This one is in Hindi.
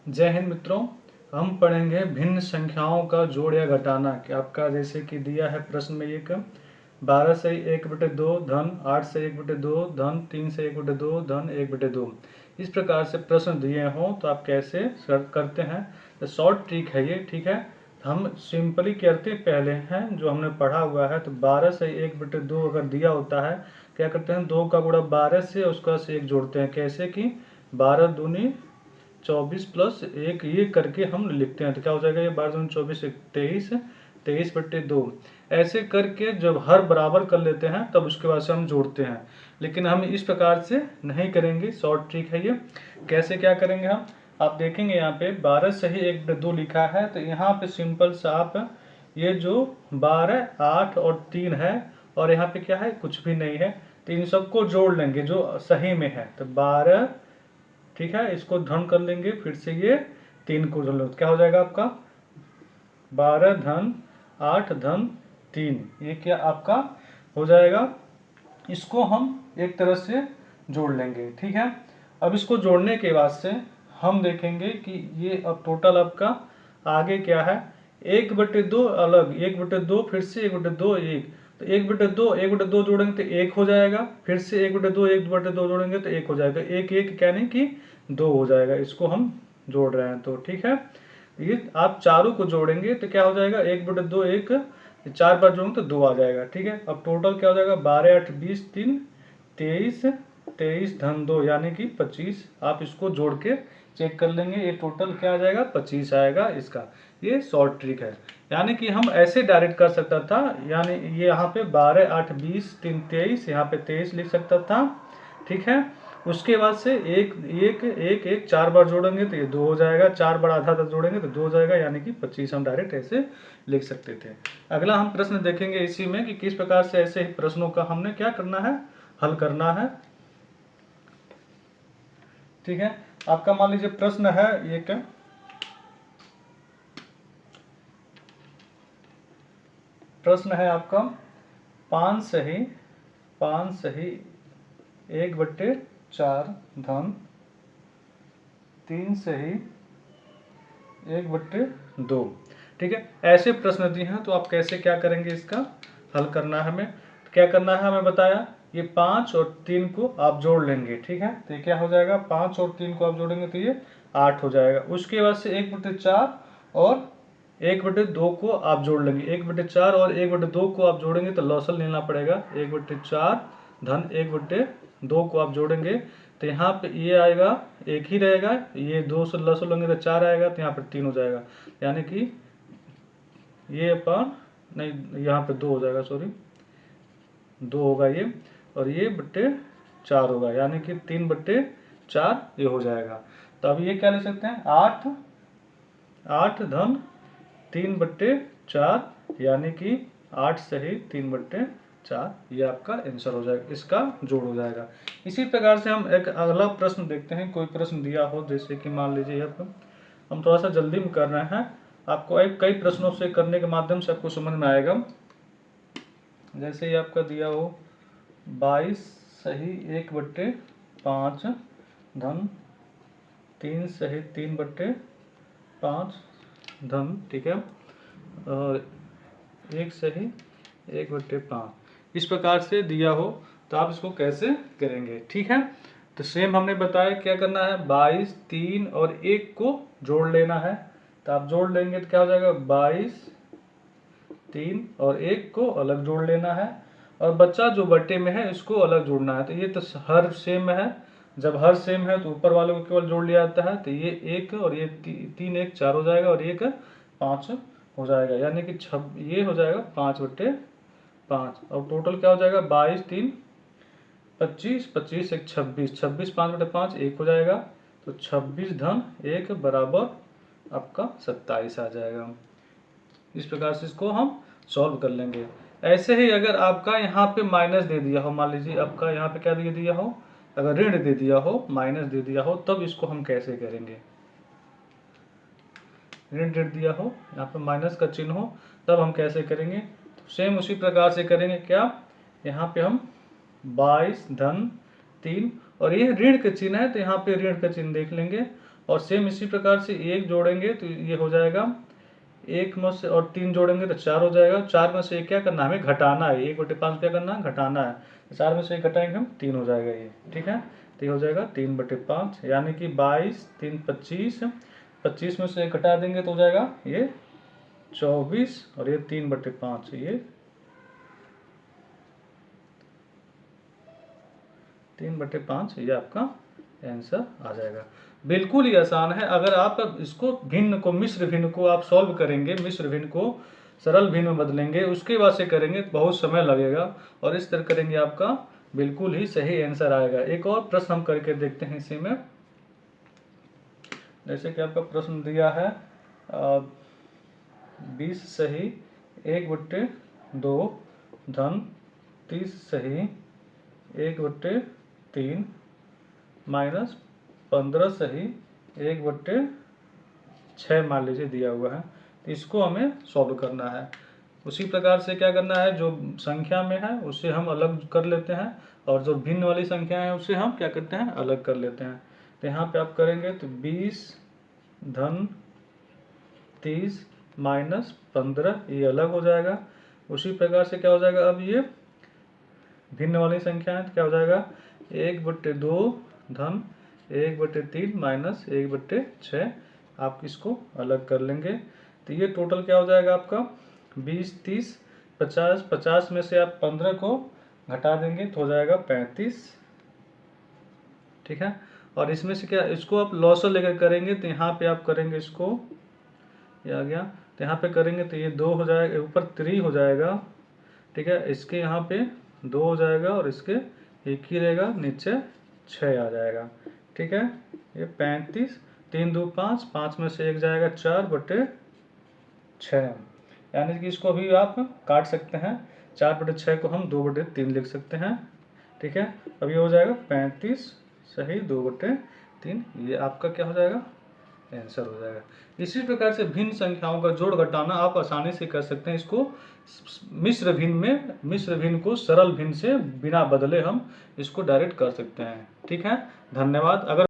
जय हिंद मित्रों। हम पढ़ेंगे भिन्न संख्याओं का जोड़ या घटाना। कि आपका जैसे कि दिया है प्रश्न में एक 12 से 1/2 धन 8 से 1/2 धन 3 से 1/2 धन 1/2 इस प्रकार से प्रश्न दिए हों तो आप कैसे करते हैं। तो शॉर्ट ट्रिक है ये, ठीक है। हम सिंपली करते पहले हैं जो हमने पढ़ा हुआ है। तो 12 से 1/2 अगर दिया होता है, क्या करते हैं 2 का गुणा 12 से उसका से 1 जोड़ते हैं। कैसे कि 12 दूनी 24 प्लस 1 ये करके हम लिखते हैं। तो क्या हो जाएगा ये 12 दूनी 24 23 23/2 ऐसे करके जब हर बराबर कर लेते हैं तब उसके बाद से हम जोड़ते हैं। लेकिन हम इस प्रकार से नहीं करेंगे, शॉर्ट ट्रिक है ये। कैसे क्या करेंगे हम, आप देखेंगे यहाँ पे 12 से ही 1/2 लिखा है। तो यहाँ पे सिंपल सा आप ये जो 12 8 और 3 है और यहाँ पे क्या है कुछ भी नहीं है, तो इन सबको जोड़ लेंगे जो सही में है। तो 12, ठीक है, इसको धन कर लेंगे, फिर से ये 3 को जोड़ लो, क्या हो जाएगा आपका 12 धन 8 धन 3, ये क्या आपका हो जाएगा। इसको हम एक तरह से जोड़ लेंगे, ठीक है। अब इसको जोड़ने के बाद से हम देखेंगे कि ये अब टोटल आपका आगे क्या है 1/2 अलग 1/2 फिर से 1/2 1, तो 1/2 जोड़ेंगे तो 1 हो जाएगा, फिर से 1/2 जोड़ेंगे तो 1 हो जाएगा, 1 1 यानी कि 2 हो जाएगा। इसको हम जोड़ रहे हैं तो ठीक है। ये आप चारों को जोड़ेंगे तो क्या हो जाएगा 1/2 1, 4 बार जोड़ेंगे तो 2 आ जाएगा, ठीक है। अब टोटल क्या हो जाएगा 12 8 20 3 23 23 धन 2 यानी कि 25। आप इसको जोड़ के चेक कर लेंगे, ये टोटल क्या आ जाएगा 25 आएगा इसका। ये शॉर्ट ट्रिक है, यानी कि हम ऐसे डायरेक्ट कर सकता था, यानी ये यहाँ पे 12 8 20 3 23 यहाँ पे 23 लिख सकता था, ठीक है। उसके बाद से एक एक एक एक 4 बार जोड़ेंगे तो ये 2 हो जाएगा, 4 बार आधा जोड़ेंगे तो 2 हो जाएगा, यानी कि 25 हम डायरेक्ट ऐसे लिख सकते थे। अगला हम प्रश्न देखेंगे इसी में कि किस प्रकार से ऐसे ही प्रश्नों का हमने क्या करना है, हल करना है, ठीक है। आपका मान लीजिए प्रश्न है एक, प्रश्न है आपका 5 सही 1/4 धन 3 सही 1/2, ठीक है। ऐसे प्रश्न दिए हैं तो आप कैसे क्या करेंगे, इसका हल करना है हमें। तो क्या करना है हमें बताया, ये 5 और 3 को आप जोड़ लेंगे, ठीक है। तो ये क्या हो जाएगा 5 और 3 को आप जोड़ेंगे तो ये 8 हो जाएगा। उसके बाद से 1/4 और 1/2 को आप जोड़ लेंगे, 1/4 और 1/2 को आप जोड़ेंगे तो लॉसल लेना पड़ेगा। 1/4 धन 1/2 को आप जोड़ेंगे तो यहाँ पे ये आएगा एक ही रहेगा, ये 2 से लॉसल लेंगे तो 4 आएगा, तो यहाँ पर 3 हो जाएगा, यानी कि ये अपन नहीं यहाँ पे 2 हो जाएगा, सॉरी 2 होगा ये, और ये बट्टे 4 होगा, यानी कि 3/4 ये हो जाएगा। तो अब ये क्या ले सकते हैं 8 धन 3/4 यानी कि 8 सही 3/4, ये आपका आंसर हो जाएगा, इसका जोड़ हो जाएगा। इसी प्रकार से हम एक अगला प्रश्न देखते हैं। कोई प्रश्न दिया हो, जैसे कि मान लीजिए हम थोड़ा सा जल्दी में कर रहे हैं, आपको एक कई प्रश्नों से करने के माध्यम से आपको समझ में आएगा। जैसे ही आपका दिया हो 22 सही 1/5 धन 3 सही 3/5 धन, ठीक है, और 1 सही 1/5 इस प्रकार से दिया हो तो आप इसको कैसे करेंगे, ठीक है। तो सेम हमने बताया क्या करना है, 22 3 और 1 को जोड़ लेना है। तो आप जोड़ लेंगे तो क्या हो जाएगा 22 3 और 1 को अलग जोड़ लेना है, और बच्चा जो बट्टे में है इसको अलग जोड़ना है। तो ये तो हर सेम है, जब हर सेम है तो ऊपर वाले को केवल जोड़ लिया जाता है। तो ये 1 और ये 3 1 4 हो जाएगा, और 1 5 हो जाएगा, यानी कि ये हो जाएगा 5/5। और टोटल क्या हो जाएगा 22 3 25 25 1 26 26 5/5 1 हो जाएगा, तो 26 धन 1 बराबर आपका 27 आ जाएगा। इस प्रकार से इसको हम सॉल्व कर लेंगे। ऐसे ही अगर आपका यहाँ पे माइनस दे दिया हो, मान लीजिए आपका यहाँ पे क्या दे दिया हो, अगर ऋण दे दिया हो, माइनस दे दिया हो, तब इसको हम कैसे करेंगे। ऋण दे दिया हो, यहाँ पे माइनस का चिन्ह हो, तब हम कैसे करेंगे। तो सेम उसी प्रकार से करेंगे। क्या, यहाँ पे हम 22 धन 3 और ये ऋण का चिन्ह है तो यहाँ पे ऋण का चिन्ह देख लेंगे, और सेम इसी प्रकार से 1 जोड़ेंगे तो ये हो जाएगा 1 में से, और 3 जोड़ेंगे तो 4 हो जाएगा। 4 में से क्या करना है, हमें घटाना है, 1/5 क्या करना है, घटाना है। 4 में से 1 घटाएंगे हम, 3 हो जाएगा ये, ठीक है। तो ये हो जाएगा 3/5, यानी कि 22, 3 25, 25 में से 1 घटा देंगे तो हो जाएगा ये 24, और ये 3/5, ये 3/5, ये आपका आंसर आ जाएगा। बिल्कुल ही आसान है। अगर आप इसको भिन्न को, मिश्र भिन्न को आप सॉल्व करेंगे, मिश्र भिन्न को सरल भिन्न में बदलेंगे, उसके बाद से करेंगे तो बहुत समय लगेगा, और इस तरह करेंगे आपका बिल्कुल ही सही आंसर आएगा। एक और प्रश्न हम करके देखते हैं इसी में। जैसे कि आपका प्रश्न दिया है 20 सही 1/2 धन 30 सही 1/3 माइनस 15 सही 1/6 मान लीजिए दिया हुआ है। तो इसको हमें सॉल्व करना है। उसी प्रकार से क्या करना है, जो संख्या में है उसे हम अलग कर लेते हैं, और जो भिन्न वाली संख्या है उसे हम क्या करते हैं, अलग कर लेते हैं। तो यहाँ पे आप करेंगे तो 20 धन 30 माइनस 15, ये अलग हो जाएगा। उसी प्रकार से क्या हो जाएगा, अब ये भिन्न वाली संख्या है तो क्या हो जाएगा 1/2 धन 1/3 माइनस 1/6, आप इसको अलग कर लेंगे। तो ये टोटल क्या हो जाएगा आपका 20, 30, 50, 50 में से आप 15 को घटा देंगे तो हो जाएगा 35, ठीक है। और इसमें से क्या, इसको आप लॉसर लेकर करेंगे तो यहाँ पे आप करेंगे इसको, ये आ गया, तो यहाँ पे करेंगे तो ये 2 हो जाएगा, ऊपर 3 हो जाएगा, ठीक है। इसके यहाँ पे 2 हो जाएगा, और इसके 1 ही रहेगा, नीचे 6 आ जाएगा, ठीक है। ये 35, 3 2 5, 5 में से 1 जाएगा 4/6, यानी कि इसको भी आप काट सकते हैं। 4/6 को हम 2/3 लिख सकते हैं, ठीक है। अब ये हो जाएगा 35 सही 2/3, ये आपका क्या हो जाएगा, आंसर हो जाएगा। इसी प्रकार से भिन्न संख्याओं का जोड़ घटाना आप आसानी से कर सकते हैं। इसको मिश्र भिन्न में, मिश्र भिन्न को सरल भिन्न से बिना बदले हम इसको डायरेक्ट कर सकते हैं, ठीक है। धन्यवाद। अगर